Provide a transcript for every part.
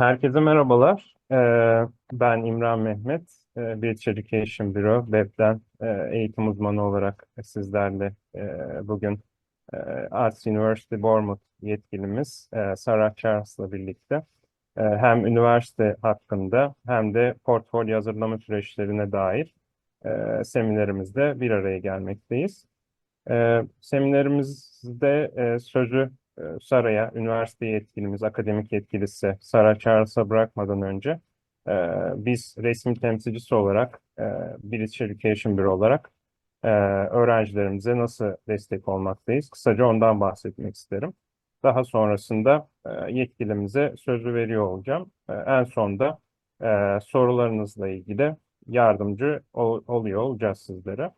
Herkese merhabalar. Ben İmran Mehmet. British Education Bureau, BEB'den eğitim uzmanı olarak sizlerle bugün Arts University Bournemouth yetkilimiz Sarah Charles'la birlikte hem üniversite hakkında hem de portfolyo hazırlama süreçlerine dair seminerimizde bir araya gelmekteyiz. Seminerimizde sözü Sara'ya, üniversite yetkilimiz, akademik yetkilisi Sarah Charles'a bırakmadan önce e, biz resmi temsilcisi olarak, British Education Bureau olarak öğrencilerimize nasıl destek olmaktayız? Kısaca ondan bahsetmek isterim. Daha sonrasında yetkilimize sözü veriyor olacağım. En sonda sorularınızla ilgili yardımcı oluyor olacağız sizlere.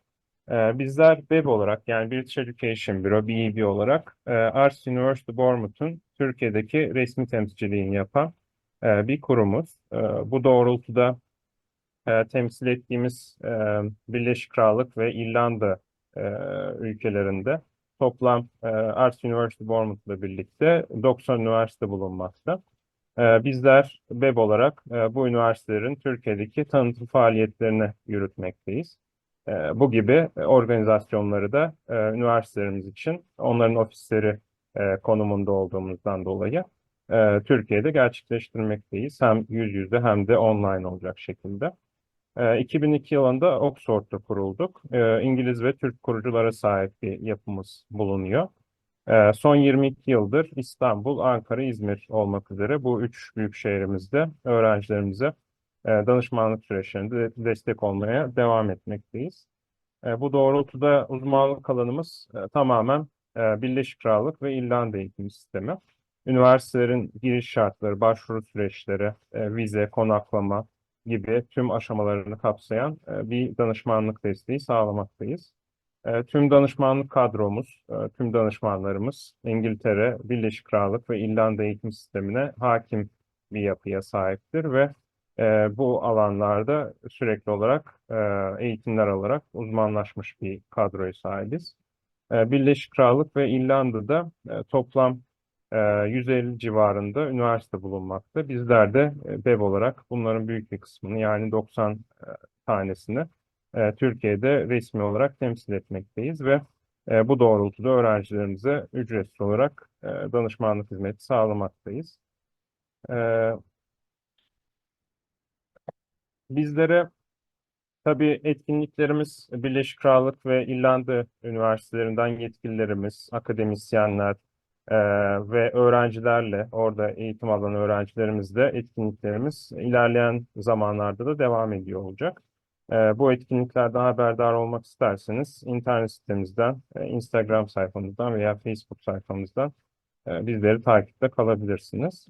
Bizler BEB olarak yani British Education Bureau, BEB olarak Arts University Bournemouth'un Türkiye'deki resmi temsilciliğini yapan bir kurumuz. Bu doğrultuda temsil ettiğimiz Birleşik Krallık ve İrlanda e, ülkelerinde toplam Arts University Bournemouth'la birlikte 90 üniversite bulunmakta. Bizler BEB olarak bu üniversitelerin Türkiye'deki tanıtım faaliyetlerini yürütmekteyiz. Bu gibi organizasyonları da üniversitelerimiz için onların ofisleri konumunda olduğumuzdan dolayı Türkiye'de gerçekleştirmekteyiz. Hem yüz yüze hem de online olacak şekilde. 2002 yılında Oxford'da kurulduk. İngiliz ve Türk kuruculara sahip bir yapımız bulunuyor. Son 22 yıldır İstanbul, Ankara, İzmir olmak üzere bu üç büyük şehrimizde öğrencilerimize danışmanlık süreçlerinde destek olmaya devam etmekteyiz. Bu doğrultuda uzmanlık alanımız tamamen Birleşik Krallık ve İrlanda eğitim sistemi. Üniversitelerin giriş şartları, başvuru süreçleri, vize, konaklama gibi tüm aşamalarını kapsayan bir danışmanlık desteği sağlamaktayız. Tüm danışmanlık kadromuz, tüm danışmanlarımız İngiltere, Birleşik Krallık ve İrlanda eğitim sistemine hakim bir yapıya sahiptir ve bu alanlarda sürekli olarak eğitimler alarak uzmanlaşmış bir kadroya sahibiz. Birleşik Krallık ve İrlanda'da toplam 150 civarında üniversite bulunmakta. Bizler de BEB olarak bunların büyük bir kısmını yani 90 tanesini Türkiye'de resmi olarak temsil etmekteyiz ve bu doğrultuda öğrencilerimize ücretsiz olarak danışmanlık hizmeti sağlamaktayız. E, Bizlere tabii etkinliklerimiz Birleşik Krallık ve İrlanda üniversitelerinden yetkililerimiz, akademisyenler e, ve öğrencilerle orada eğitim alan öğrencilerimizle etkinliklerimiz ilerleyen zamanlarda da devam ediyor olacak. Bu etkinliklerden haberdar olmak isterseniz internet sitemizden, Instagram sayfamızdan veya Facebook sayfamızdan bizleri takipte kalabilirsiniz.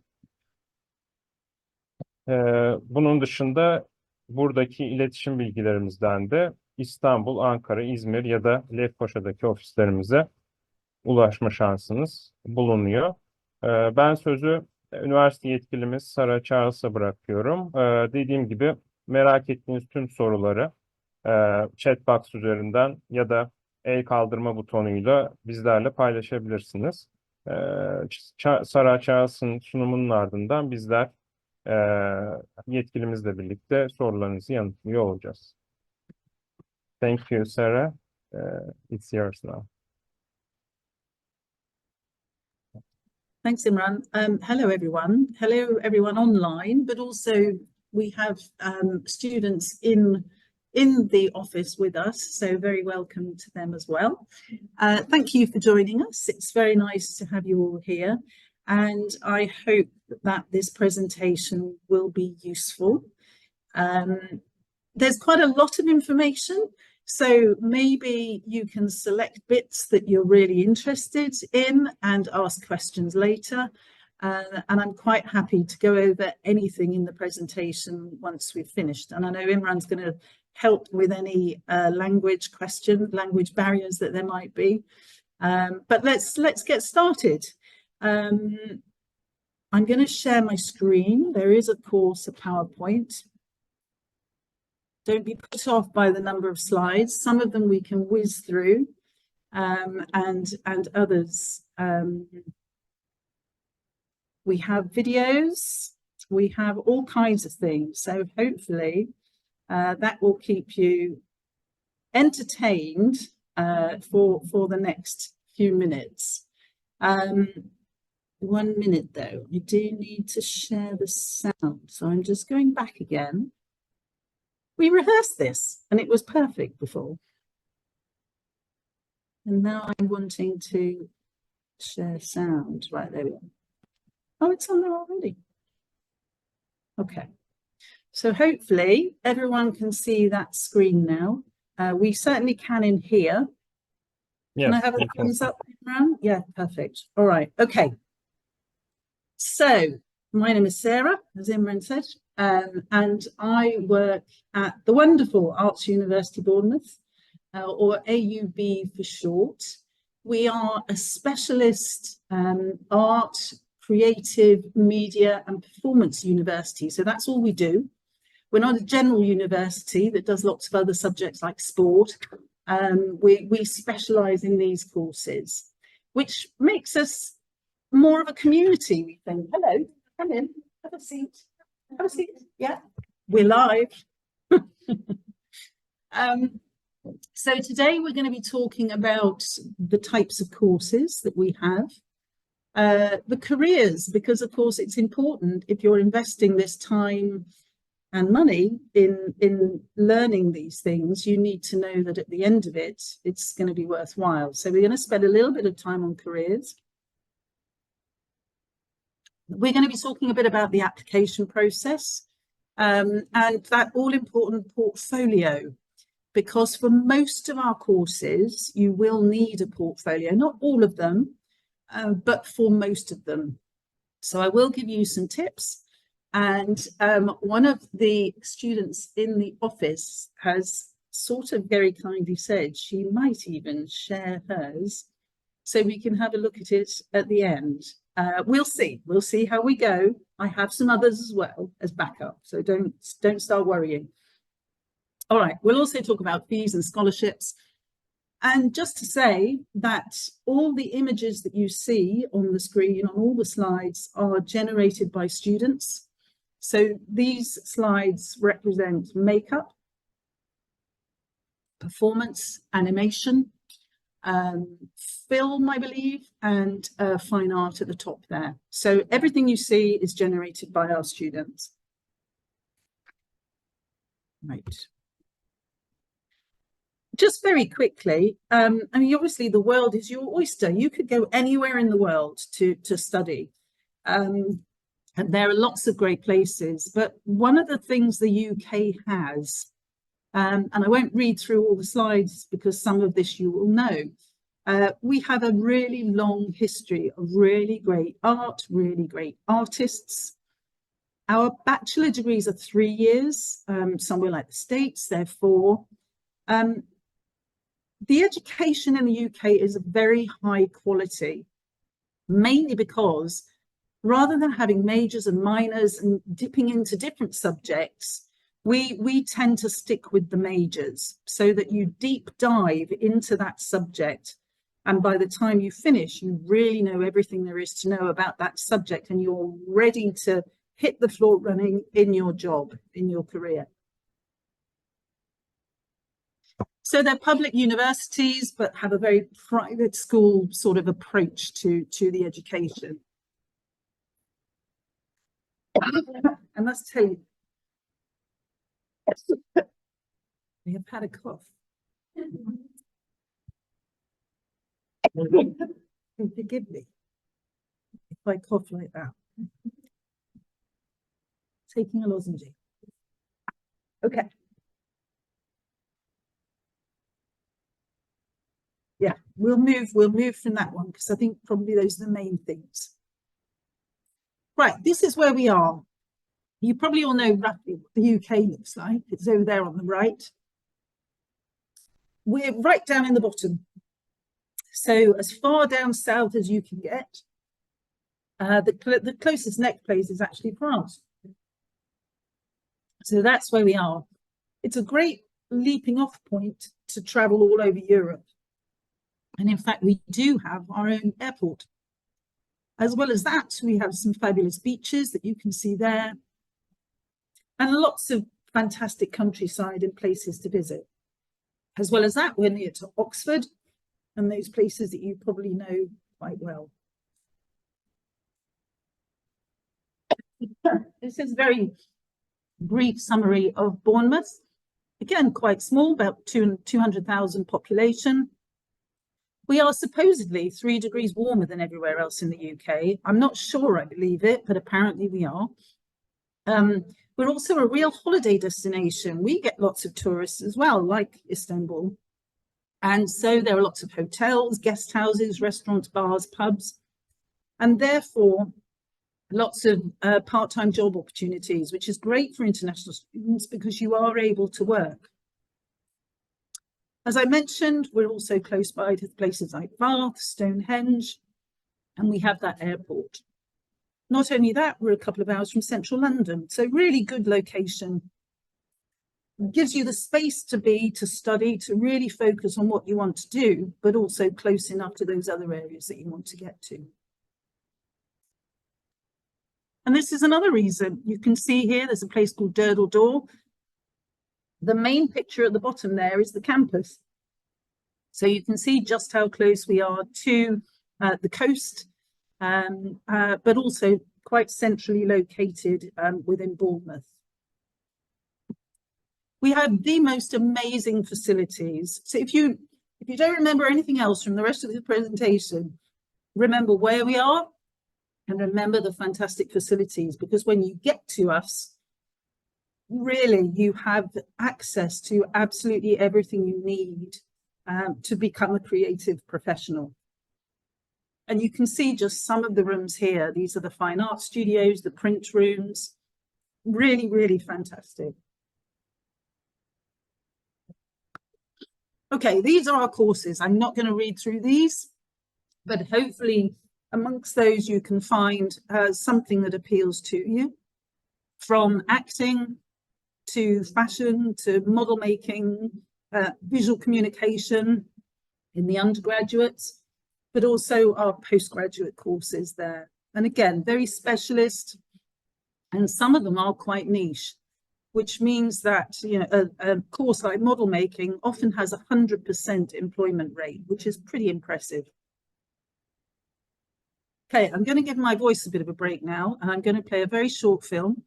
Bunun dışında buradaki iletişim bilgilerimizden de İstanbul, Ankara, İzmir ya da Lefkoşa'daki ofislerimize ulaşma şansınız bulunuyor. Ben sözü üniversite yetkilimiz Sarah Charles'a bırakıyorum. Dediğim gibi merak ettiğiniz tüm soruları chat box üzerinden ya da el kaldırma butonuyla bizlerle paylaşabilirsiniz. Sarah Charles'ın sunumunun ardından bizler yetkilimizle birlikte sorularınızı yanıtlıyor olacağız. Thank you, Sarah. It's yours now. Thanks, Imran. Hello, everyone. Hello, everyone online, but also we have students in the office with us, so very welcome to them as well. Thank you for joining us. It's very nice to have you all here, and I hope that this presentation will be useful. There's quite a lot of information, so maybe you can select bits that you're really interested in and ask questions later. And I'm quite happy to go over anything in the presentation once we've finished. And I know Imran's going to help with any language barriers that there might be. But let's get started. I'm going to share my screen. There is, of course, a PowerPoint. Don't be put off by the number of slides. Some of them we can whiz through, and others. We have videos, we have all kinds of things. So hopefully that will keep you entertained for the next few minutes. 1 minute though, I do need to share the sound. So I'm just going back again. We rehearsed this and it was perfect before. And now I'm wanting to share sound. Right, there we go. Oh, it's on there already. Okay. So hopefully everyone can see that screen now. We certainly can in here. Yes, Can I have a thumbs up around? Yeah, perfect. All right. Okay. So my name is Sarah, as Imran said, and I work at the wonderful Arts University Bournemouth, or AUB for short. We are a specialist art, creative, media and performance university. So that's all we do. We're not a general university that does lots of other subjects like sport. We specialise in these courses, which makes us more of a community, we think. Hello, come in, have a seat. Have a seat. Yeah, we're live. So today we're going to be talking about the types of courses that we have, the careers, because of course it's important if you're investing this time and money in learning these things, you need to know that at the end of it, it's going to be worthwhile. So we're going to spend a little bit of time on careers. We're going to be talking a bit about the application process and that all-important portfolio, because for most of our courses, you will need a portfolio, not all of them, but for most of them. So I will give you some tips. And one of the students in the office has sort of very kindly said she might even share hers, so we can have a look at it at the end. We'll see how we go. I have some others as well as backup, so don't start worrying. All right, we'll also talk about fees and scholarships. And just to say that all the images that you see on the screen, on all the slides, are generated by students. So these slides represent makeup, performance, animation, film, I believe, and fine art at the top there. So everything you see is generated by our students. Right. Just very quickly, I mean, obviously the world is your oyster. You could go anywhere in the world to study. And there are lots of great places, but one of the things the UK has, and I won't read through all the slides because some of this you will know, we have a really long history of really great art, really great artists. Our bachelor degrees are 3 years, somewhere like the States, they're 4. The education in the UK is of very high quality, mainly because rather than having majors and minors and dipping into different subjects, we tend to stick with the majors so that you deep dive into that subject. And by the time you finish, you really know everything there is to know about that subject and you're ready to hit the floor running in your job, in your career. So they're public universities, but have a very private school sort of approach to the education. I must tell you, I have had a cough. Forgive me if I cough like that. Taking a lozenge. Okay. Yeah, we'll move from that one because I think probably those are the main things. Right, this is where we are. You probably all know roughly what the UK looks like. It's over there on the right. We're right down in the bottom. So as far down south as you can get. The closest next place is actually France. So that's where we are. It's a great leaping off point to travel all over Europe. And in fact, we do have our own airport. As well as that, we have some fabulous beaches that you can see there, and lots of fantastic countryside and places to visit. As well as that, we're near to Oxford and those places that you probably know quite well. This is a very brief summary of Bournemouth. Again, quite small, about 200,000 population. We are supposedly 3 degrees warmer than everywhere else in the UK. I'm not sure I believe it, but apparently we are. We're also a real holiday destination. We get lots of tourists as well, like Istanbul. And so there are lots of hotels, guest houses, restaurants, bars, pubs, and therefore lots of part-time job opportunities, which is great for international students because you are able to work. As I mentioned, we're also close by to places like Bath, Stonehenge, and we have that airport. Not only that, we're a couple of hours from central London, so really good location. It gives you the space to study, to really focus on what you want to do, but also close enough to those other areas that you want to get to. And this is another reason. You can see here, there's a place called Durdle Door. The main picture at the bottom there is the campus. So you can see just how close we are to the coast, but also quite centrally located within Bournemouth. We have the most amazing facilities. So if you don't remember anything else from the rest of the presentation, remember where we are and remember the fantastic facilities, because when you get to us, really you have access to absolutely everything you need to become a creative professional. And you can see just some of the rooms here. These are the fine art studios, the print rooms, really, really fantastic. Okay, these are our courses. I'm not going to read through these, but hopefully amongst those you can find something that appeals to you, from acting to fashion to model making, visual communication in the undergraduates, but also our postgraduate courses there. And again, very specialist, and some of them are quite niche, which means that, you know, a course like model making often has 100% employment rate, which is pretty impressive. Okay, I'm going to give my voice a bit of a break now, and I'm going to play a very short film,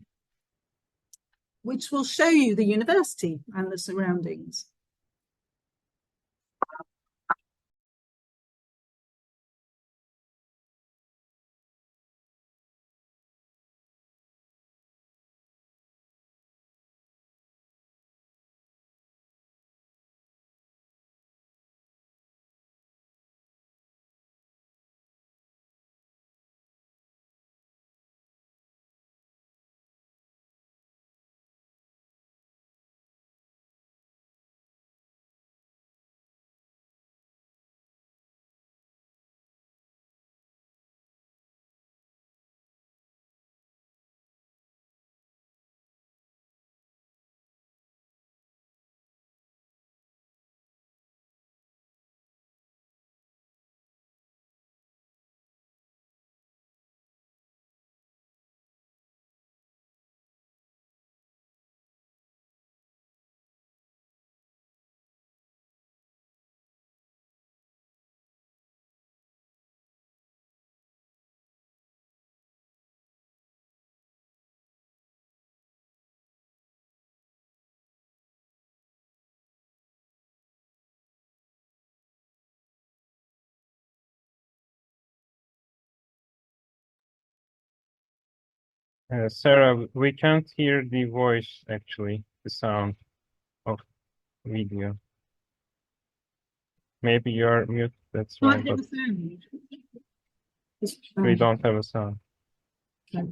which will show you the university and the surroundings. Sarah, we can't hear the voice, actually, the sound of video. Maybe you're mute, that's why, but we don't have a sound. Okay.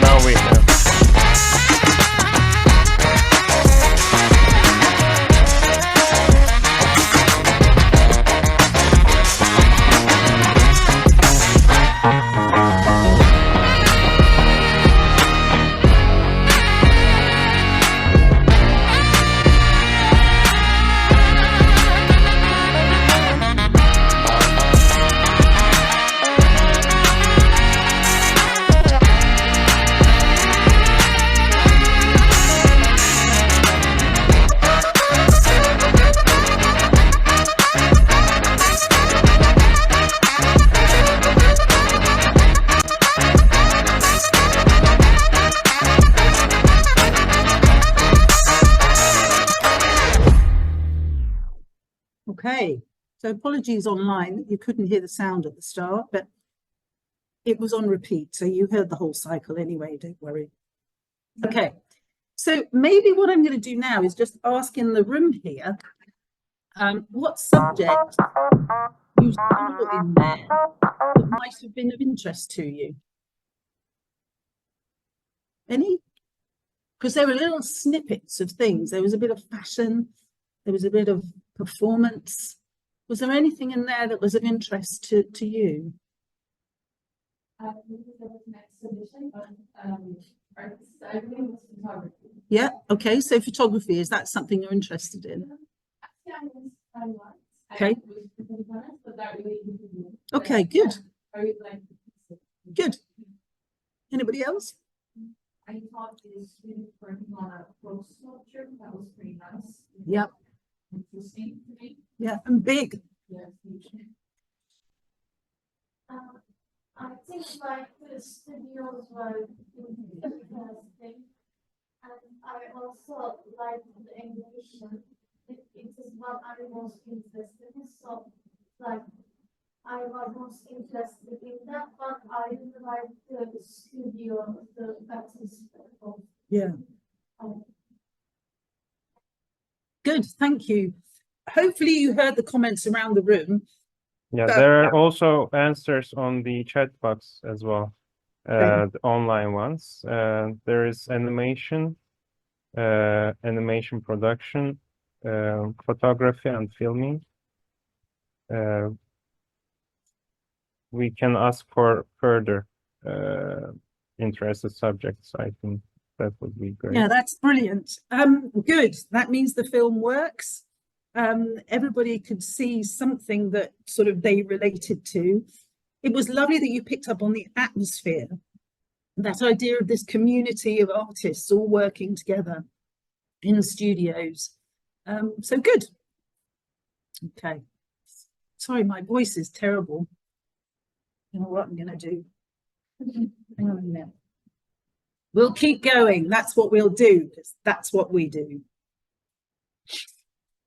Now we have. Okay, so apologies online that you couldn't hear the sound at the start, but it was on repeat, so you heard the whole cycle anyway, don't worry. Okay, so maybe what I'm going to do now is just ask in the room here, what subject you saw in there that might have been of interest to you? Any? Because there were little snippets of things. There was a bit of fashion, there was a bit of performance. Was there anything in there that was of interest to you? Yeah, okay, so photography, is that something you're interested in? Okay. Okay, good. Good. Anybody else? I taught the students working on a clothes sculpture. That was pretty nice. Yep. Interesting to me. Yeah, and big. Yes. I think like the studios were interesting, and I also like the animation. It is what I'm most interested in. So, like, I was most interested in that, but I really like the studio, the atmosphere. Yeah. Good, thank you. Hopefully you heard the comments around the room. Yeah, there are also answers on the chat box as well, the online ones. There is animation, animation production, photography and filming. We can ask for further interested subjects. I think that would be great. Yeah, that's brilliant. Good. That means the film works. Everybody could see something that sort of they related to. It was lovely that you picked up on the atmosphere, that idea of this community of artists all working together in studios. So good. Okay. Sorry, my voice is terrible. You know what I'm going to do? Hang on a minute. We'll keep going. That's what we'll do, because that's what we do.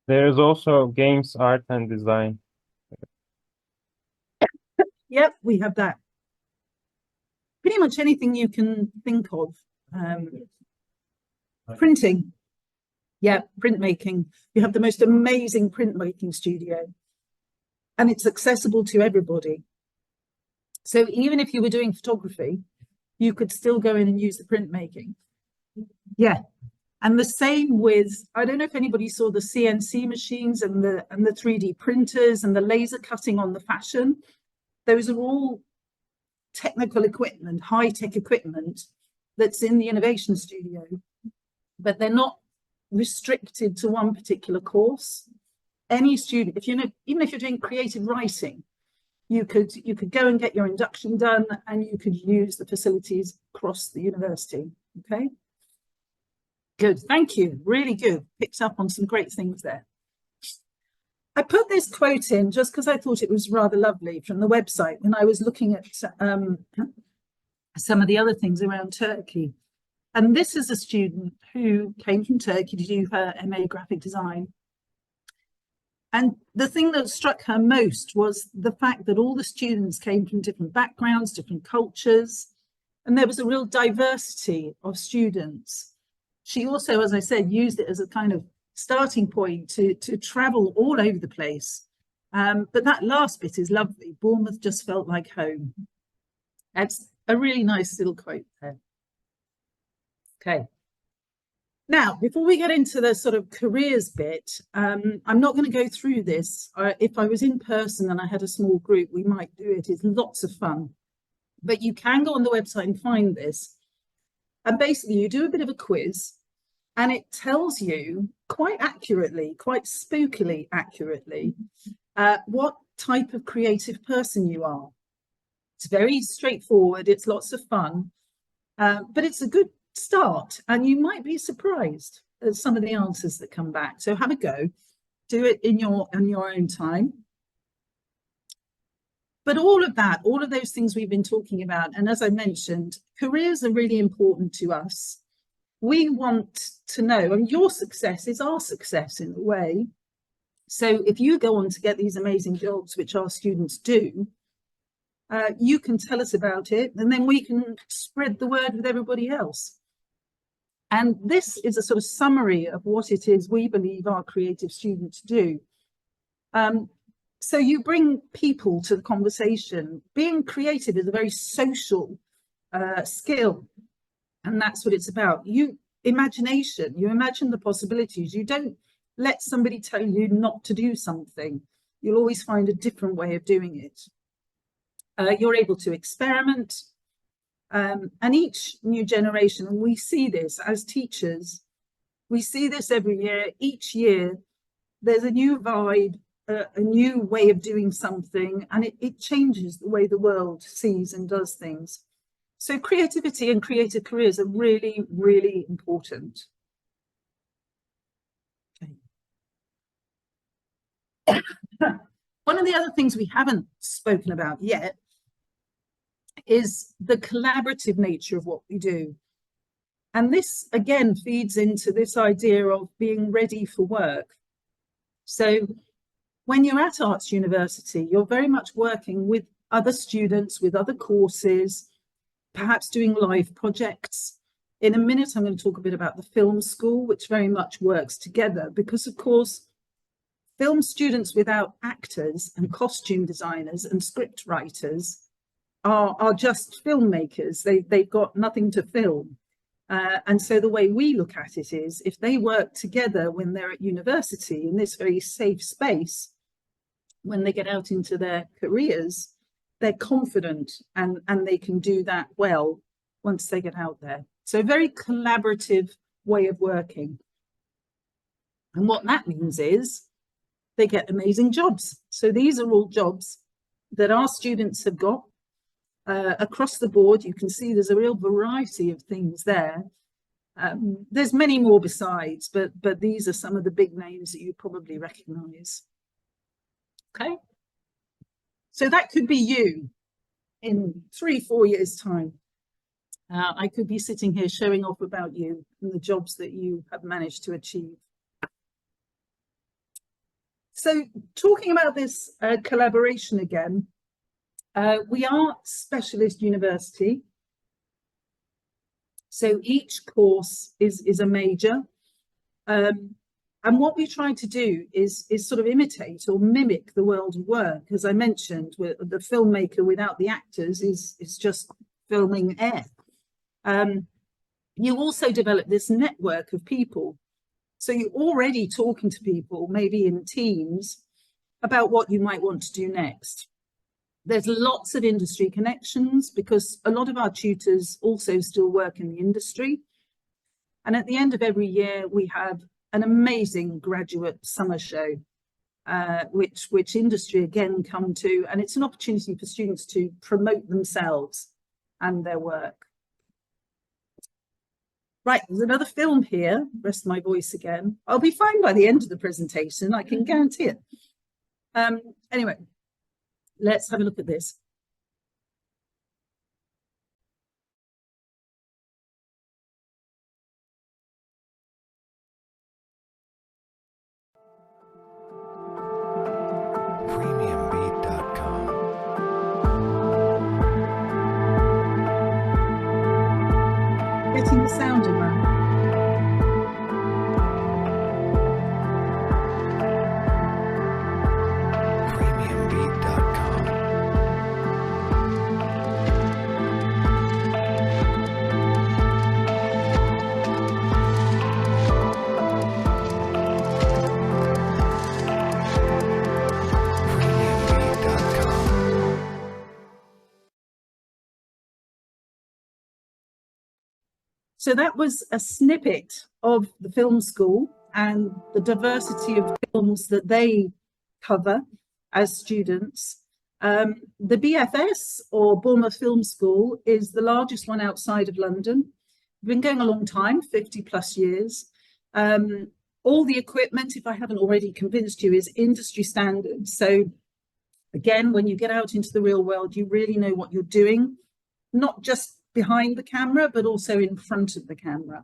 There's also games, art and design. Yep, we have that. Pretty much anything you can think of. Printing. Yeah, printmaking. You have the most amazing printmaking studio. And it's accessible to everybody. So even if you were doing photography, you could still go in and use the printmaking. Yeah. And the same with, I don't know if anybody saw the CNC machines and the 3D printers and the laser cutting on the fashion. Those are all technical equipment, high-tech equipment that's in the innovation studio, but they're not restricted to one particular course. Any student, if you know, even if you're doing creative writing, you could go and get your induction done, and you could use the facilities across the university. Okay. Good, thank you. Really good. Picked up on some great things there. I put this quote in just because I thought it was rather lovely from the website when I was looking at some of the other things around Turkey. And this is a student who came from Turkey to do her MA graphic design. And the thing that struck her most was the fact that all the students came from different backgrounds, different cultures, and there was a real diversity of students. She also, as I said, used it as a kind of starting point to travel all over the place. But that last bit is lovely. Bournemouth just felt like home. That's a really nice little quote there. Okay. Now, before we get into the sort of careers bit, I'm not going to go through this. If I was in person and I had a small group, we might do it. It's lots of fun. But you can go on the website and find this. And basically, you do a bit of a quiz, and it tells you quite accurately, quite spookily accurately, what type of creative person you are. It's very straightforward. It's lots of fun, but it's a good start, and you might be surprised at some of the answers that come back. So have a go, do it in your own time. But all of that, all of those things we've been talking about, and as I mentioned, careers are really important to us. We want to know, and your success is our success in a way. So if you go on to get these amazing jobs, which our students do, you can tell us about it, and then we can spread the word with everybody else. And this is a sort of summary of what it is we believe our creative students do. So you bring people to the conversation. Being creative is a very social skill, and that's what it's about. Imagination, you imagine the possibilities. You don't let somebody tell you not to do something. You'll always find a different way of doing it. You're able to experiment, and each new generation, and we see this as teachers, we see this every year. Each year there's a new vibe, a new way of doing something, and it changes the way the world sees and does things. So creativity and creative careers are really, really important. Okay. One of the other things we haven't spoken about yet is the collaborative nature of what we do. And this, again, feeds into this idea of being ready for work. So when you're at Arts University, you're very much working with other students, with other courses, perhaps doing live projects. In a minute, I'm going to talk a bit about the film school, which very much works together because, of course, film students without actors and costume designers and script writers are just filmmakers. They've got nothing to film. And so the way we look at it is, if they work together when they're at university in this very safe space, when they get out into their careers, they're confident and they can do that well once they get out there. So a very collaborative way of working. And what that means is they get amazing jobs. So these are all jobs that our students have got across the board. You can see there's a real variety of things there. There's many more besides, but these are some of the big names that you probably recognize. Okay, so that could be you in 3-4 years' time. I could be sitting here showing off about you and the jobs that you have managed to achieve. So talking about this collaboration again, we are specialist university. So each course is a major. And what we try to do is sort of imitate or mimic the world of work. As I mentioned, the filmmaker without the actors is just filming air. You also develop this network of people. So you're already talking to people, maybe in teams, about what you might want to do next. There's lots of industry connections because a lot of our tutors also still work in the industry. And at the end of every year, we have an amazing graduate summer show, which industry again come to, and it's an opportunity for students to promote themselves and their work. Right, there's another film here. Rest my voice again. I'll be fine by the end of the presentation, I can guarantee it. Anyway, let's have a look at this. Getting the sound in there. So that was a snippet of the film school and the diversity of films that they cover as students. The BFS, or Bournemouth Film School, is the largest one outside of London. We've been going a long time, 50+ years. All the equipment, if I haven't already convinced you, is industry standard. So again, when you get out into the real world, you really know what you're doing, not just behind the camera, but also in front of the camera.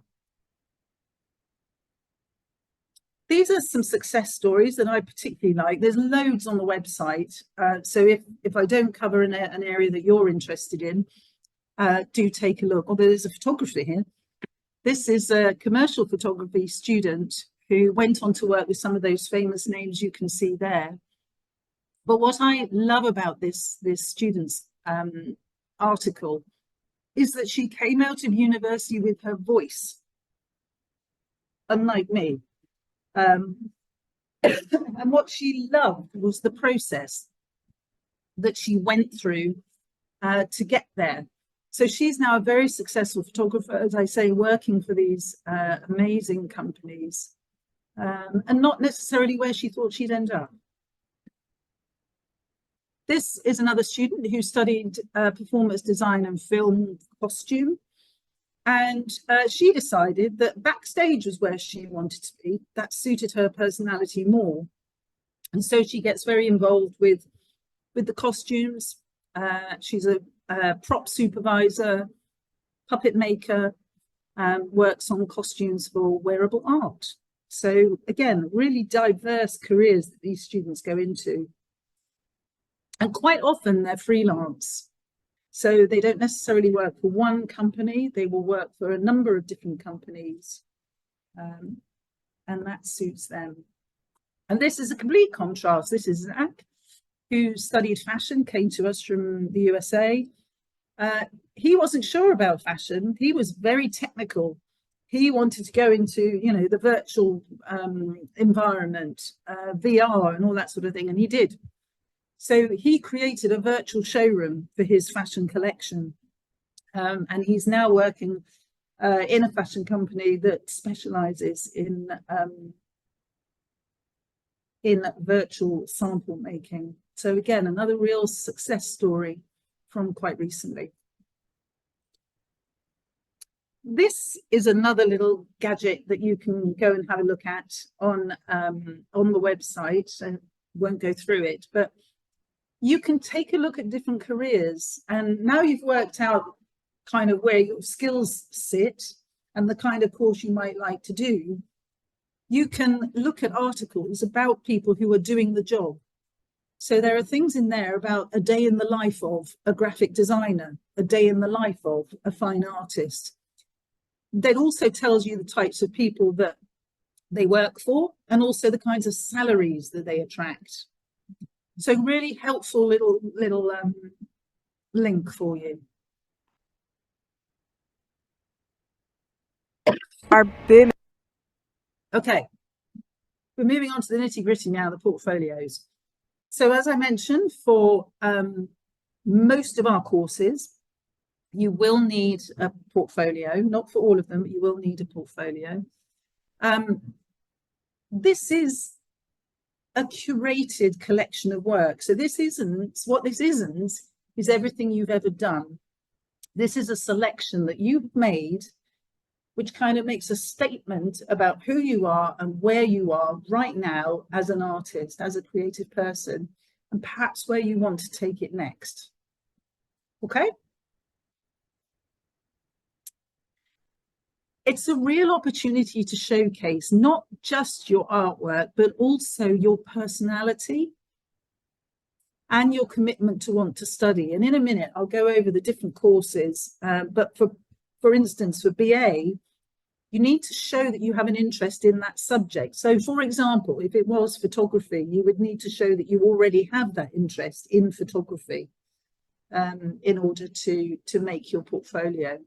These are some success stories that I particularly like. There's loads on the website. So if I don't cover an area that you're interested in, do take a look. Although there's a photographer here. This is a commercial photography student who went on to work with some of those famous names you can see there. But what I love about this student's article is that she came out of university with her voice, unlike me. And what she loved was the process that she went through to get there. So she's now a very successful photographer, as I say, working for these amazing companies, and not necessarily where she thought she'd end up. This is another student who studied performance design and film costume. And she decided that backstage was where she wanted to be. That suited her personality more. And so she gets very involved with the costumes. She's a prop supervisor, puppet maker, works on costumes for wearable art. So again, really diverse careers that these students go into. And quite often they're freelance. So they don't necessarily work for one company, they will work for a number of different companies, and that suits them. And this is a complete contrast. This is Zach, who studied fashion, came to us from the USA. He wasn't sure about fashion. He was very technical. He wanted to go into, you know, the virtual environment, VR and all that sort of thing, and he did. So he created a virtual showroom for his fashion collection. And he's now working in a fashion company that specializes in virtual sample making. So again, another real success story from quite recently. This is another little gadget that you can go and have a look at on the website. I won't go through it, but you can take a look at different careers, and now you've worked out kind of where your skills sit and the kind of course you might like to do. You can look at articles about people who are doing the job. So there are things in there about a day in the life of a graphic designer, a day in the life of a fine artist. That also tells you the types of people that they work for and also the kinds of salaries that they attract. So really helpful little link for you. Okay, we're moving on to the nitty-gritty now, the portfolios. So as I mentioned, for most of our courses, you will need a portfolio, not for all of them, but you will need a portfolio. This is a curated collection of work. So this isn't is everything you've ever done. This is a selection that you've made, which kind of makes a statement about who you are and where you are right now as an artist, as a creative person, and perhaps where you want to take it next. Okay? It's a real opportunity to showcase not just your artwork, but also your personality and your commitment to want to study. And in a minute, I'll go over the different courses. But for instance, for BA, you need to show that you have an interest in that subject. So for example, if it was photography, you would need to show that you already have that interest in photography in order to make your portfolio.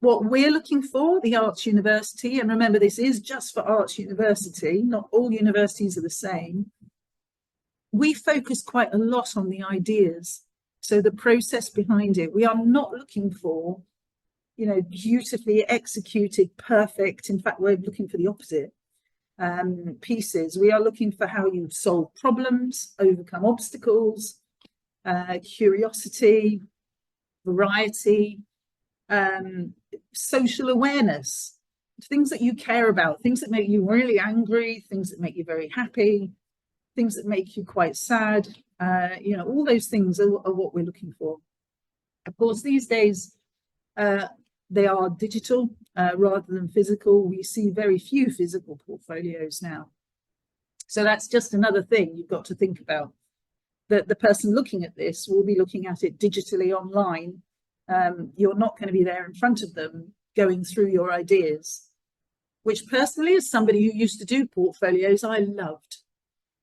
What we're looking for, the Arts University, and remember this is just for Arts University, not all universities are the same. We focus quite a lot on the ideas, so the process behind it. We are not looking for, you know, beautifully executed, perfect. In fact, we're looking for the opposite pieces. We are looking for how you solve problems, overcome obstacles, curiosity, variety, social awareness, things that you care about, things that make you really angry, things that make you very happy, things that make you quite sad. You know, all those things are what we're looking for. Of course, these days, they are digital rather than physical. We see very few physical portfolios now. So that's just another thing you've got to think about. That the person looking at this will be looking at it digitally online. You're not going to be there in front of them going through your ideas, which personally, as somebody who used to do portfolios, I loved,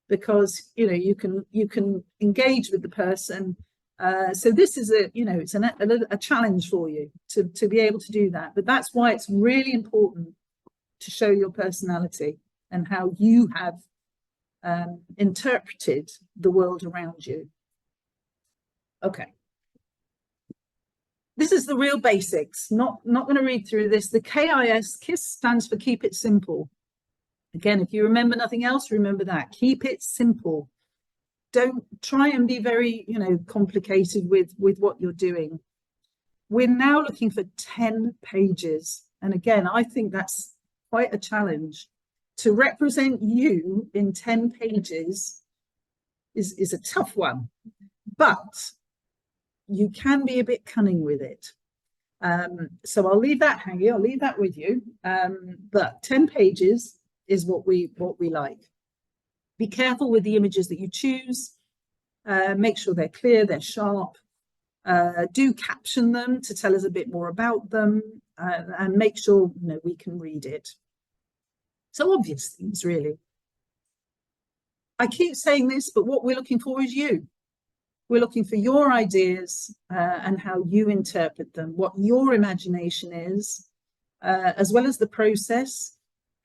because you can engage with the person. So this is it's a challenge for you to be able to do that. But that's why it's really important to show your personality and how you have interpreted the world around you. Okay. This is the real basics. Not going to read through this. The KIS stands for keep it simple. Again, if you remember nothing else, remember that. Keep it simple. Don't try and be very, complicated with what you're doing. We're now looking for 10 pages. And again, I think that's quite a challenge. To represent you in 10 pages is a tough one, but you can be a bit cunning with it. So I'll leave that hanging. I'll leave that with you. But 10 pages is what we like. Be careful with the images that you choose. Make sure they're clear, they're sharp. Do caption them to tell us a bit more about them, and make sure we can read it. So obvious things, really. I keep saying this, but what we're looking for is you. We're looking for your ideas and how you interpret them, what your imagination is, as well as the process.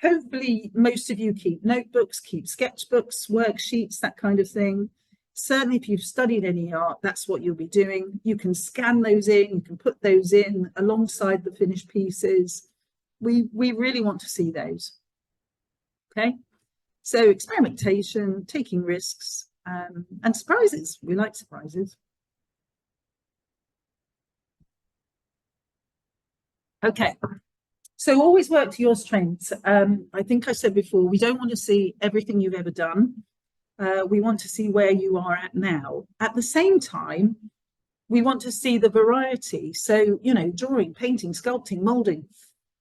Hopefully, most of you keep notebooks, keep sketchbooks, worksheets, that kind of thing. Certainly, if you've studied any art, that's what you'll be doing. You can scan those in, you can put those in alongside the finished pieces. We really want to see those. Okay, so experimentation, taking risks, and surprises. We like surprises. Okay, so always work to your strengths. I think I said before, we don't want to see everything you've ever done. We want to see where you are at now. At the same time, we want to see the variety. So, drawing, painting, sculpting, molding,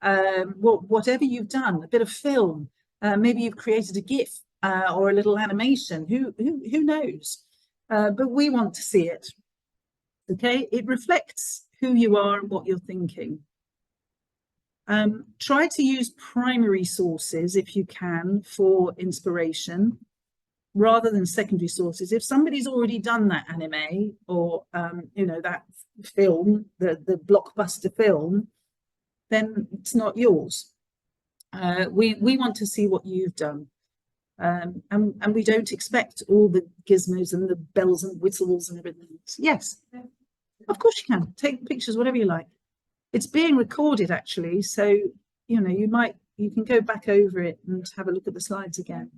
whatever you've done, a bit of film. Maybe you've created a GIF or a little animation. Who knows? But we want to see it. Okay, it reflects who you are and what you're thinking. Try to use primary sources if you can for inspiration, rather than secondary sources. If somebody's already done that anime or that film, the blockbuster film, then it's not yours. We want to see what you've done, and we don't expect all the gizmos and the bells and whistles and everything. Yes, of course you can take pictures, whatever you like. It's being recorded actually, so you can go back over it and have a look at the slides again.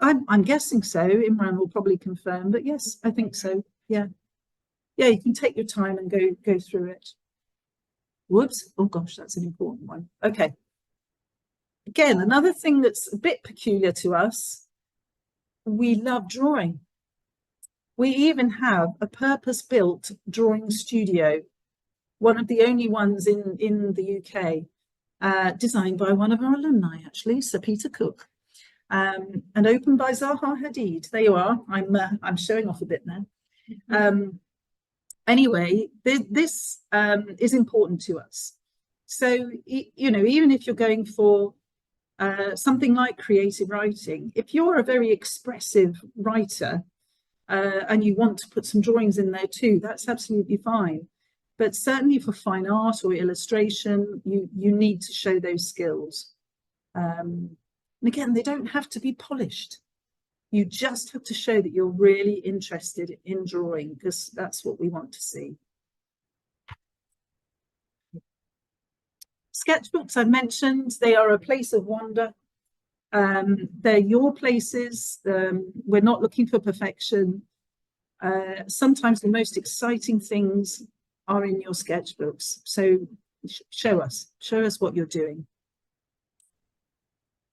I'm guessing so. Imran will probably confirm, but yes, I think so. Yeah, you can take your time and go through it. Whoops! Oh gosh, that's an important one. Okay. Again, another thing that's a bit peculiar to us, we love drawing. We even have a purpose-built drawing studio, one of the only ones in the UK, designed by one of our alumni, actually, Sir Peter Cook, and opened by Zaha Hadid. There you are. I'm showing off a bit now. Anyway, this is important to us. So, even if you're going for something like creative writing, if you're a very expressive writer and you want to put some drawings in there too, that's absolutely fine. But certainly for fine art or illustration, you need to show those skills. And again, they don't have to be polished. You just have to show that you're really interested in drawing, because that's what we want to see. Sketchbooks, I mentioned, they are a place of wonder. They're your places. We're not looking for perfection. Sometimes the most exciting things are in your sketchbooks. So show us what you're doing.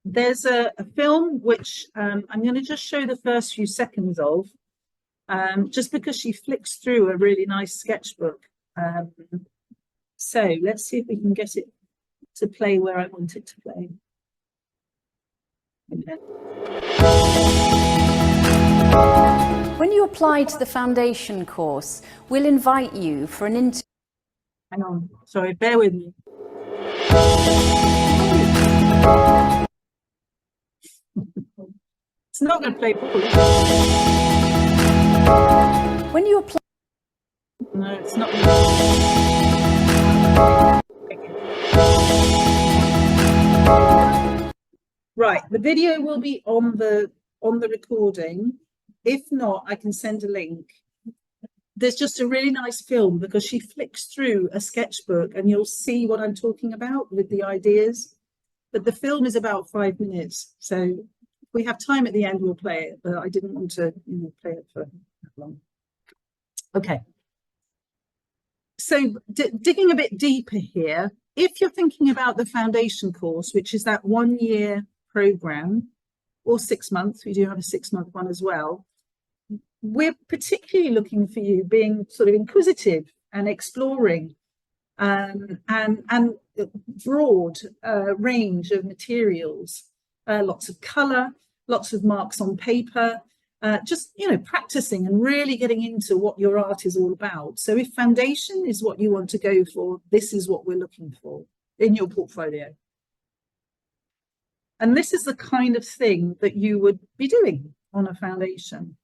There's a film which I'm going to just show the first few seconds of, just because she flicks through a really nice sketchbook. So let's see if we can get it to play where I want it to play. Okay. When you apply to the foundation course, we'll invite you for an interview. Hang on, sorry, bear with me. It's not going to play properly. When you apply, No, it's not. Right, the video will be on the recording. If not, I can send a link. There's just a really nice film because she flicks through a sketchbook and you'll see what I'm talking about with the ideas. But the film is about 5 minutes, so if we have time at the end, we'll play it. But I didn't want to, play it for that long. Okay. So digging a bit deeper here, if you're thinking about the foundation course, which is that 1 year program, or 6 months, we do have a 6-month one as well. We're particularly looking for you being sort of inquisitive and exploring and broad range of materials, lots of colour, lots of marks on paper, just, practicing and really getting into what your art is all about. So if foundation is what you want to go for, this is what we're looking for in your portfolio. And this is the kind of thing that you would be doing on a foundation.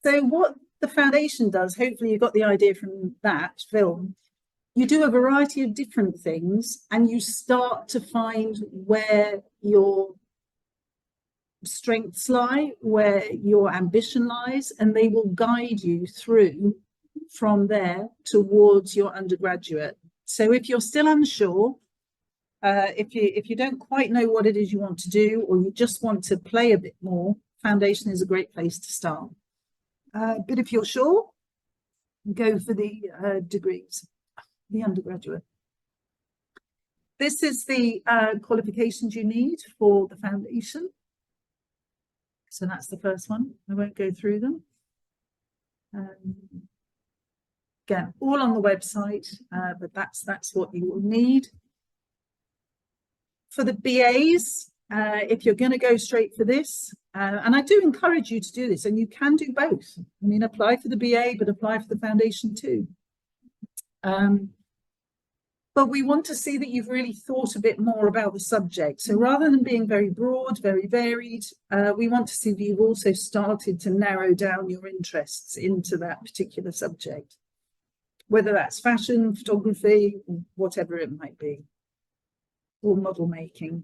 So what the foundation does, hopefully you got the idea from that film, you do a variety of different things and you start to find where your strengths lie, where your ambition lies, and they will guide you through from there towards your undergraduate. So if you're still unsure, if you don't quite know what it is you want to do, or you just want to play a bit more, foundation is a great place to start. But if you're sure, go for the degrees, the undergraduate. This is the qualifications you need for the foundation. So that's the first one. I won't go through them. Again, all on the website, but that's what you will need. For the BAs, if you're going to go straight for this, and I do encourage you to do this, and you can do both. I mean, apply for the BA, but apply for the foundation too. but we want to see that you've really thought a bit more about the subject. So rather than being very broad, very varied, we want to see that you've also started to narrow down your interests into that particular subject, whether that's fashion, photography, whatever it might be, or model making.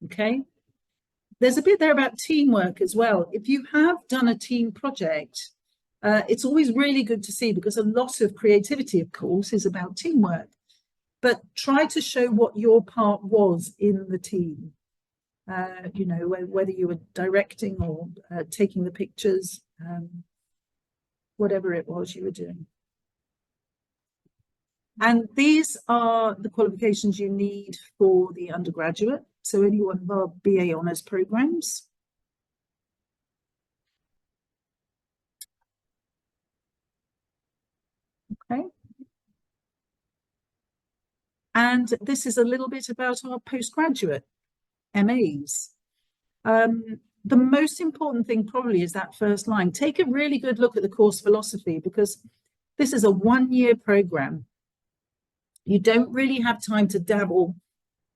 Okay. There's a bit there about teamwork as well. If you have done a team project, it's always really good to see, because a lot of creativity, of course, is about teamwork. But try to show what your part was in the team. You know, whether you were directing or taking the pictures, whatever it was you were doing. And these are the qualifications you need for the undergraduate. So any one of our BA Honours programmes. Okay. And this is a little bit about our postgraduate MAs. The most important thing probably is that first line. Take a really good look at the course philosophy, because this is a one-year programme. You don't really have time to dabble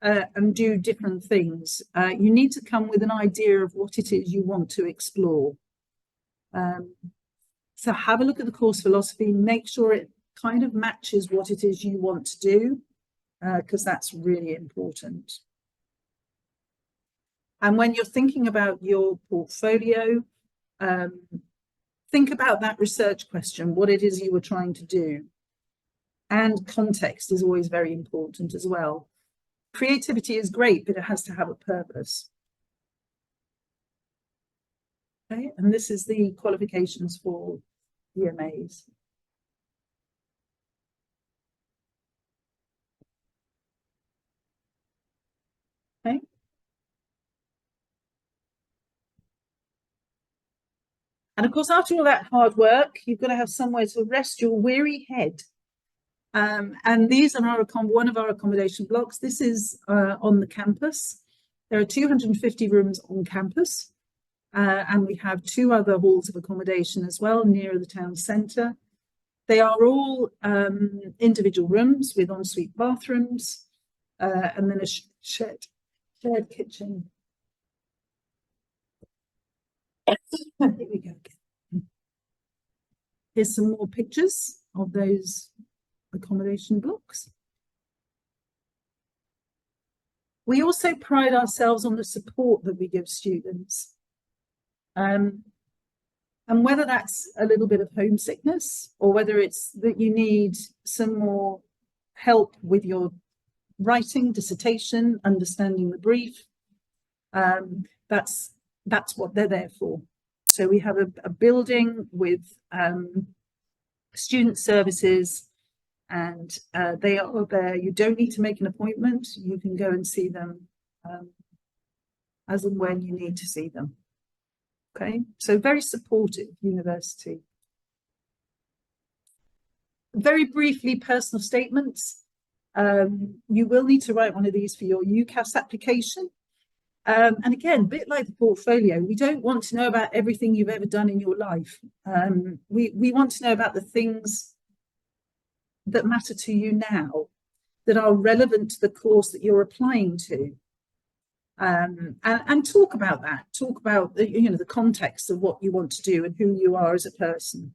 and do different things. You need to come with an idea of what it is you want to explore. So have a look at the course philosophy, make sure it kind of matches what it is you want to do, because that's really important. And when you're thinking about your portfolio, think about that research question, what it is you were trying to do. And context is always very important as well. Creativity is great, but it has to have a purpose. Okay, and this is the qualifications for the MAs. Okay. And of course, after all that hard work, you've got to have somewhere to rest your weary head. And these are one of our accommodation blocks. This is on the campus. There are 250 rooms on campus. And we have 2 other halls of accommodation as well near the town centre. They are all individual rooms with ensuite bathrooms, and then a shared kitchen. Here we go again. Here's some more pictures of those accommodation blocks. We also pride ourselves on the support that we give students. And whether that's a little bit of homesickness, or whether it's that you need some more help with your writing, dissertation, understanding the brief, that's what they're there for. So we have a building with student services, and they are there. You don't need to make an appointment. You can go and see them as and when you need to see them. Okay, so very supportive university. Very briefly, personal statements. You will need to write one of these for your UCAS application. And again, a bit like the portfolio, we don't want to know about everything you've ever done in your life. We want to know about the things that matter to you now, that are relevant to the course that you're applying to. And talk about that. Talk about the context of what you want to do and who you are as a person.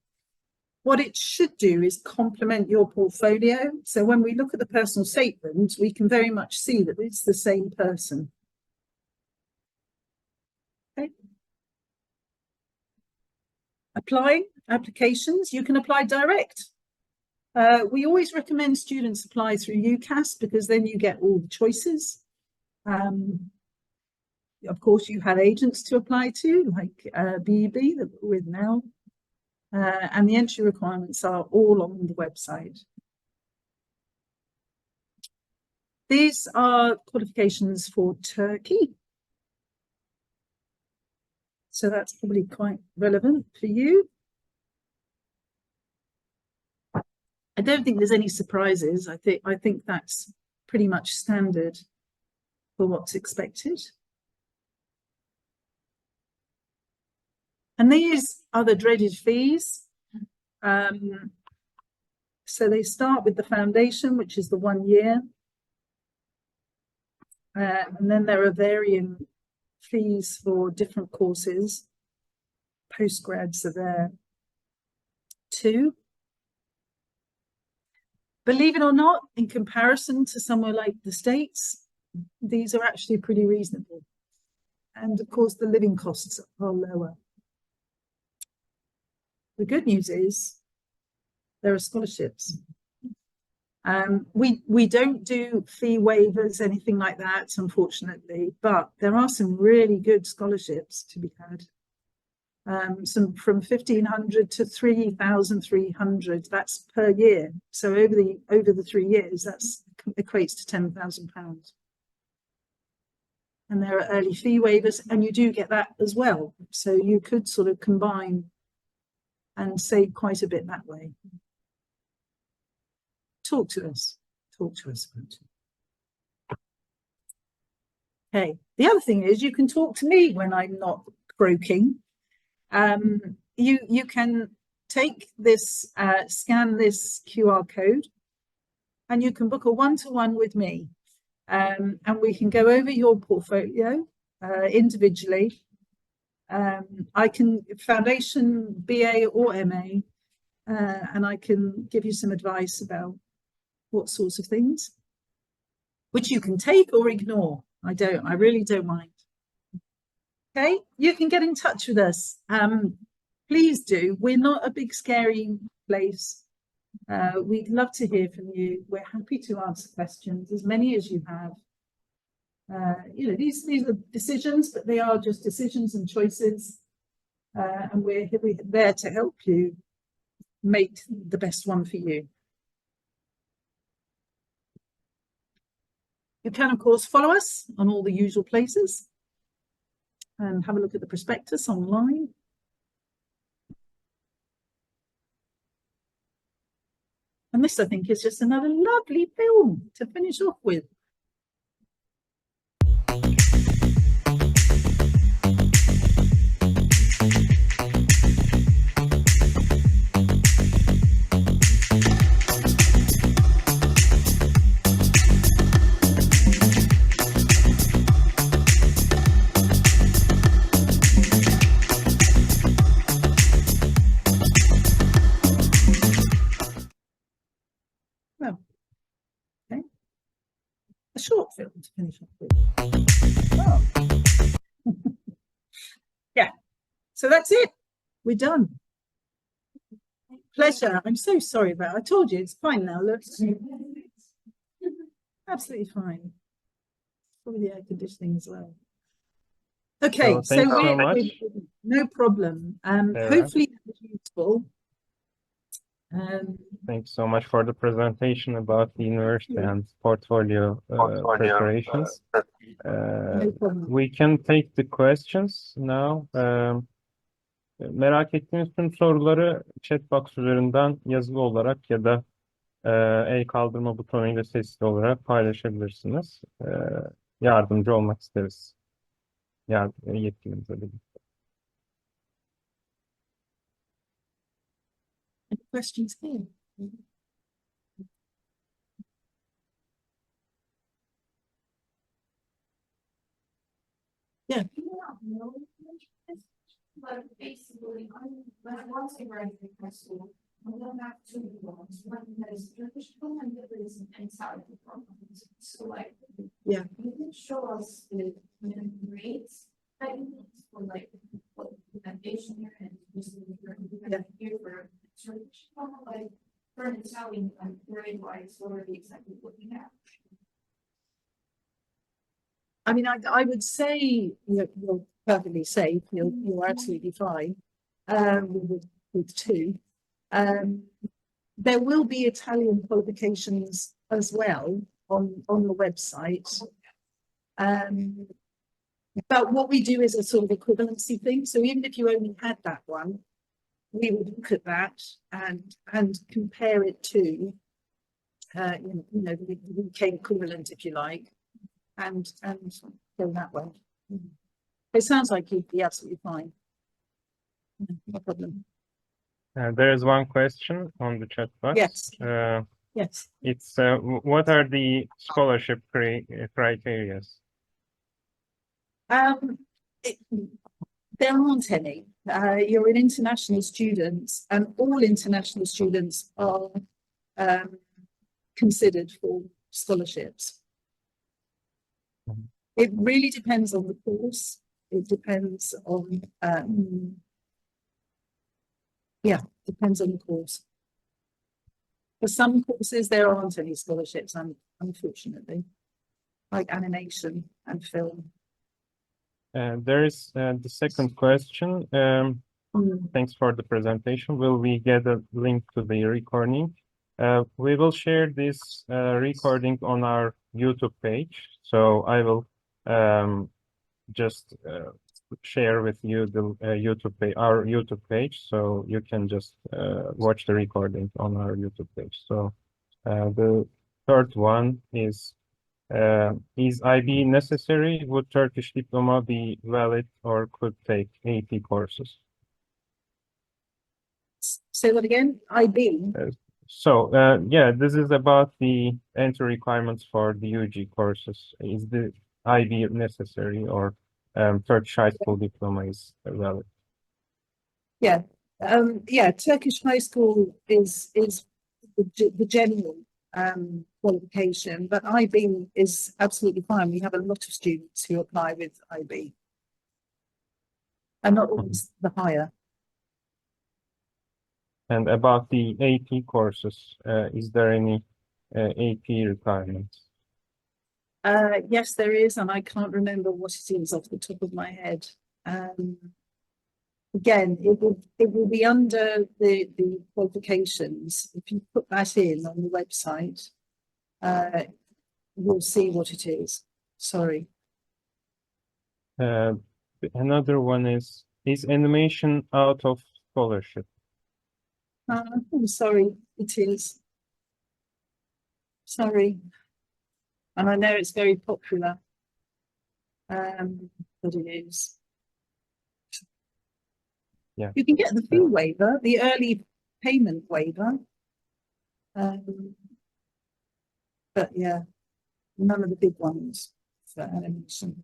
What it should do is complement your portfolio. So when we look at the personal statement, we can very much see that it's the same person. Okay. Applying applications, you can apply direct. We always recommend students apply through UCAS, because then you get all the choices. Of course, you have agents to apply to, like BEB that we're with now. And the entry requirements are all on the website. These are qualifications for Turkey. So that's probably quite relevant for you. I don't think there's any surprises. I think that's pretty much standard for what's expected. And these are the dreaded fees. So they start with the foundation, which is the 1 year. And then there are varying fees for different courses. Postgrads are there too. Believe it or not, in comparison to somewhere like the States, these are actually pretty reasonable. And of course, the living costs are lower. The good news is there are scholarships. We don't do fee waivers, anything like that, unfortunately, but there are some really good scholarships to be had. Some from 1,500 to 3,300, that's per year. So over the 3 years, that's equates to £10,000. And there are early fee waivers, and you do get that as well. So you could sort of combine and save quite a bit that way. Talk to us about it. Okay, the other thing is you can talk to me when I'm not croaking. You can take this, scan this QR code, and you can book a one-to-one with me. And we can go over your portfolio individually. I can foundation, BA or MA, and I can give you some advice about what sorts of things, which you can take or ignore. I really don't mind. Okay, you can get in touch with us. Please do. We're not a big scary place. We'd love to hear from you. We're happy to answer questions, as many as you have. You know, these are decisions, but they are just decisions and choices. And we're there to help you make the best one for you. You can, of course, follow us on all the usual places and have a look at the prospectus online. And this, I think, is just another lovely film to finish off with. A short film to finish off with. Oh. Yeah, so that's it. We're done. Pleasure. I'm so sorry about it. I told you it's fine now. Look, absolutely fine. Probably the air conditioning as well. Okay, so thanks so much. No problem. Hopefully that was useful. Thanks so much for the presentation about the university and portfolio preparations. We can take the questions now. Merak ettiğiniz tüm soruları chat box üzerinden yazılı olarak ya da el kaldırma butonuyla sesli olarak paylaşabilirsiniz. Yardımcı olmak isteriz. Yetkilimizle birlikte. Any questions here? Yeah. But basically, when I want to graduate high school, I'm going to have two loans. One that is traditional and the other is inside the program. So, like, yeah, you can show us the minimum rates that you need for like what the foundation here and usually here for traditional, like for an Italian grade wise, what are they exactly looking at? I mean, I would say you're perfectly safe. You're absolutely fine with two. There will be Italian qualifications as well on the website. But what we do is a sort of equivalency thing. So even if you only had that one, we would look at that and compare it to you know the UK equivalent, if you like. And go that way. It sounds like you'd be absolutely fine. No problem. There is one question on the chat box. Yes. Yes. It's what are the scholarship criteria? There aren't any. You're an international student, and all international students are considered for scholarships. Mhm. It really depends on the course. It depends on, depends on the course. For some courses, there aren't any scholarships, unfortunately, like animation and film. There is the second question. Thanks for the presentation. Will we get a link to the recording? We will share this recording on our YouTube page. So I will just share with you the our YouTube page, so you can just watch the recording on our YouTube page. So the third one is IB necessary? Would Turkish diploma be valid or could take AP courses? Say that again, IB. So yeah, this is about the entry requirements for the UG courses. Is the IB necessary or Turkish high school diploma is valid? Yeah, Turkish high school is the general qualification, but IB is absolutely fine. We have a lot of students who apply with IB, and not always the higher. And about the AP courses, is there any AP requirements? Yes, there is, and I can't remember what it is off the top of my head. Again, it will be under the qualifications. If you put that in on the website, you'll see what it is. Sorry. Another one is animation out of scholarship? I'm sorry, it is. Sorry. And I know it's very popular, but it is. Yeah. You can get the fee waiver, the early payment waiver. But yeah, none of the big ones for animation.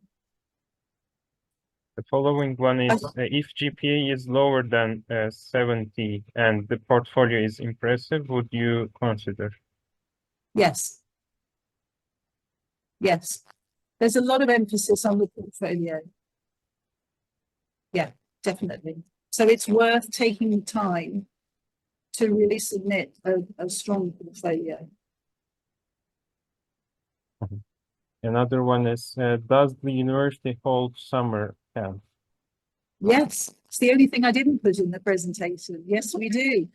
The following one is if GPA is lower than 70 and the portfolio is impressive, would you consider? Yes. Yes. There's a lot of emphasis on the portfolio. Yeah, definitely. So it's worth taking the time to really submit a strong portfolio. Another one is, does the university hold summer camp? Yes, it's the only thing I didn't put in the presentation. Yes, we do.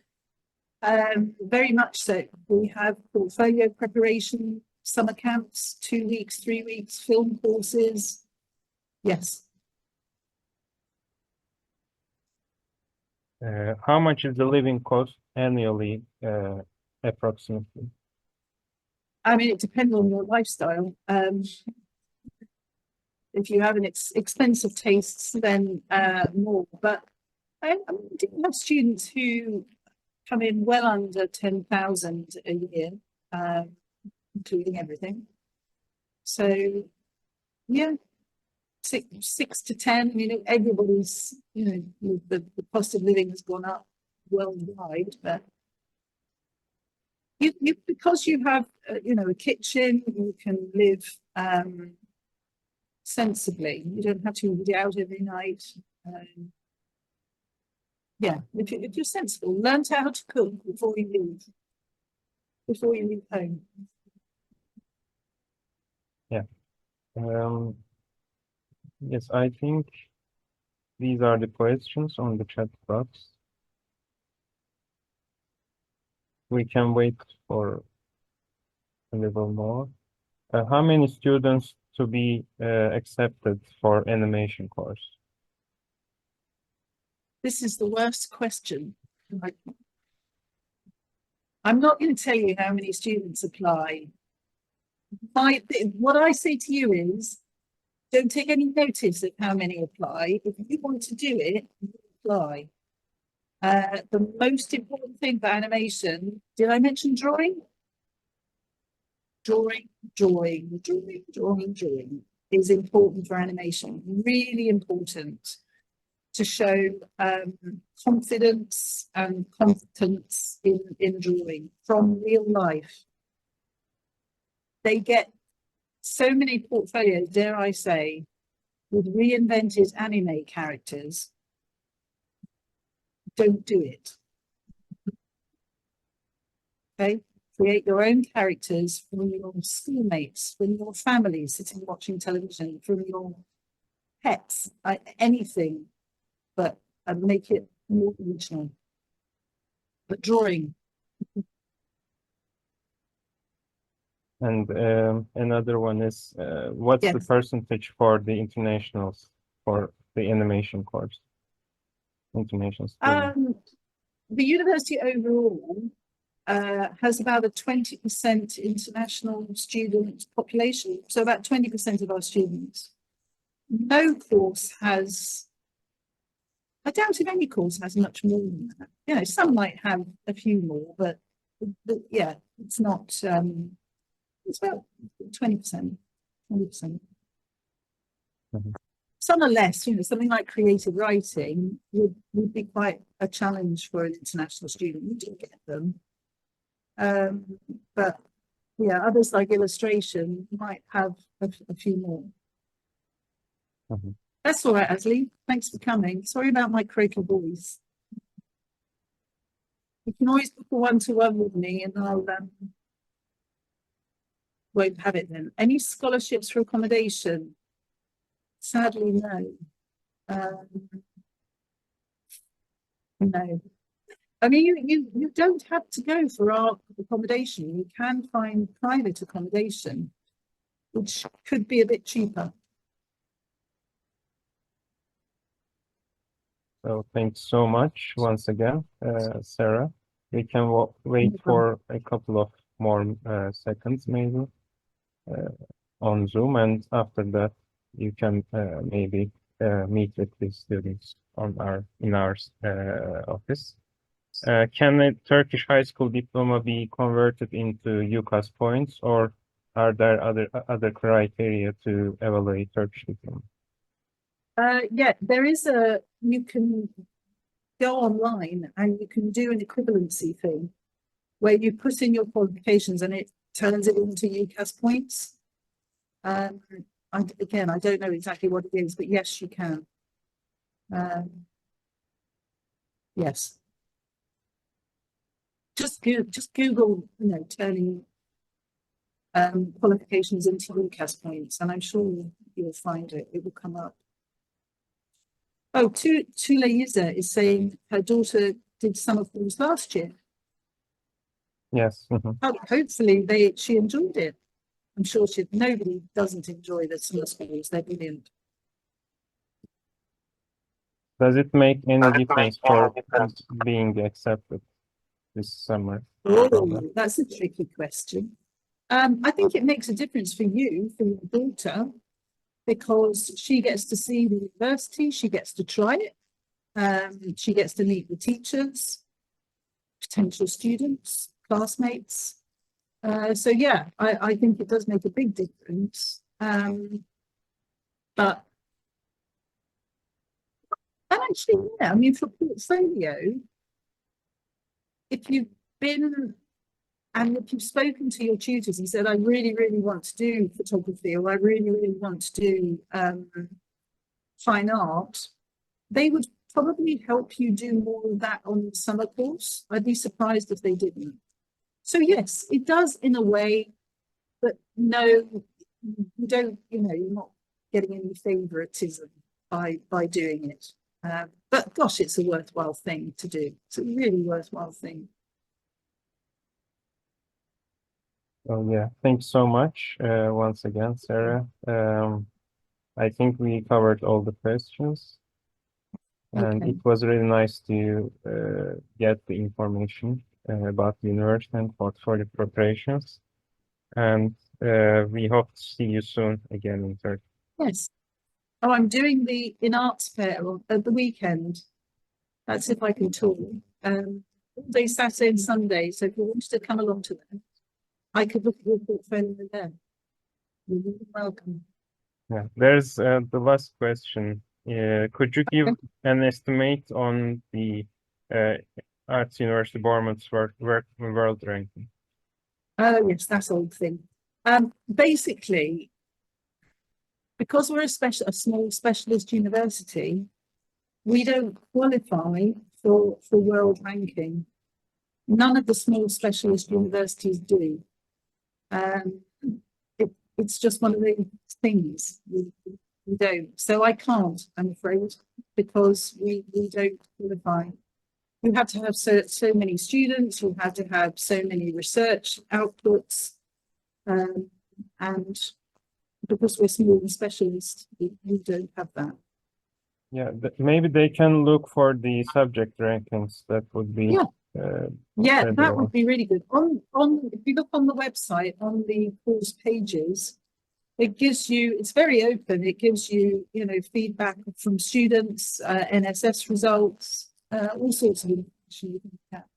Very much so. We have portfolio preparation, summer camps, 2 weeks, 3 weeks, film courses. Yes. How much is the living cost annually, approximately? I mean, it depends on your lifestyle. If you have an expensive tastes, then more. But I do have students who come in well under 10,000 a year, including everything. So, yeah, six to 10. I mean, everybody's, the cost of living has gone up worldwide, but you because you have, a kitchen, you can live sensibly. You don't have to eat out every night. Yeah, if you're sensible, learn how to cook before you leave home. Yeah. Yes, I think these are the questions on the chat box. We can wait for a little more. How many students to be accepted for animation course? This is the worst question. I'm not going to tell you how many students apply. What I say to you is, don't take any notice of how many apply. If you want to do it, you apply. The most important thing for animation, did I mention drawing? Drawing is important for animation, really important to show confidence and competence in drawing from real life. They get so many portfolios, dare I say, with reinvented anime characters. Don't do it. Okay, create your own characters from your schoolmates, from your family sitting watching television, from your pets, anything, but make it more original. But drawing. And another one is, what's the Yes. percentage for the internationals for the animation course? International students. The university overall has about a 20% international student population, so about 20% of our students. No course has, I doubt if any course has much more than that. You know, some might have a few more, but yeah, it's not, it's about 20%, 20%. Mhm. Some are less, you know, something like creative writing would be quite a challenge for an international student. We do get them. But yeah, others like illustration might have a few more. Mhm. That's all right, Ashley. Thanks for coming. Sorry about my croaky voice. You can always book a one-to-one with me and I'll won't have it then. Any scholarships for accommodation? Sadly, no. No. I mean, you don't have to go for our accommodation. You can find private accommodation, which could be a bit cheaper. So thanks so much once again, Sarah. We can wait for a couple of more seconds maybe on Zoom, and after that you can maybe meet with the students in our office. Can a Turkish high school diploma be converted into UCAS points, or are there other criteria to evaluate Turkish diploma? Yeah, there is you can go online and you can do an equivalency thing where you put in your qualifications and it turns it into UCAS points. Again, I don't know exactly what it is, but yes, you can. Yes. Just Google, you know, turning qualifications into UCAS points, and I'm sure you'll find it. It will come up. Oh, Tula Yiza is saying her daughter did summer course last year. Yes. Mhm. Hopefully she enjoyed it. I'm sure nobody doesn't enjoy the summer schools. They're brilliant. Does it make any difference for being accepted this summer? Oh, that's a tricky question. I think it makes a difference for you, for your daughter, because she gets to see the university, she gets to try it, she gets to meet the teachers, potential students, classmates. So yeah, I think it does make a big difference. But and actually, yeah, I mean, for portfolio, if you've been and if you've spoken to your tutors and said, I really, really want to do photography, or I really, really want to do fine art, they would probably help you do more of that on the summer course. I'd be surprised if they didn't. So yes, it does in a way, but no, you don't, you know, you're not getting any favoritism by doing it. But gosh, it's a worthwhile thing to do. It's a really worthwhile thing. Oh yeah, thanks so much once again, Sarah. I think we covered all the questions, and Okay. it was really nice to get the information about the university and portfolio preparations. And we hope to see you soon again in Turkey. Yes. Oh, I'm doing the in arts fair at the weekend. That's if I can talk. They Saturday and Sunday, so if you wanted to come along to them, I could look at your portfolio there. You're welcome. Yeah, there's the last question. Could you give an estimate on the Arts University Bournemouth's world ranking? Oh yes, that's old thing. Basically, because we're a small specialist university, we don't qualify for world ranking. None of the small specialist universities do. It's just one of the things we don't. So I can't, I'm afraid, because we don't qualify. You have to have so many students, you have to have so many research outputs, and because we're small and specialist, we don't have that. Yeah, maybe they can look for the subject rankings. That would be Yeah, better that one. would be really good. If you look on the website, on the course pages, it gives you, it's very open. It gives you, feedback from students, NSS results, all sorts of information you can look at.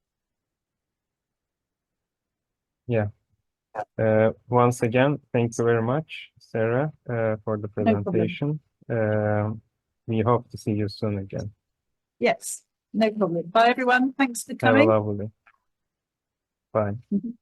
Yeah. Once again, thank you very much, Sarah, for the problem. presentation. We hope to see you soon again. Yes, no problem. Bye everyone. Thanks for Have a coming. lovely day. Bye. Mhm.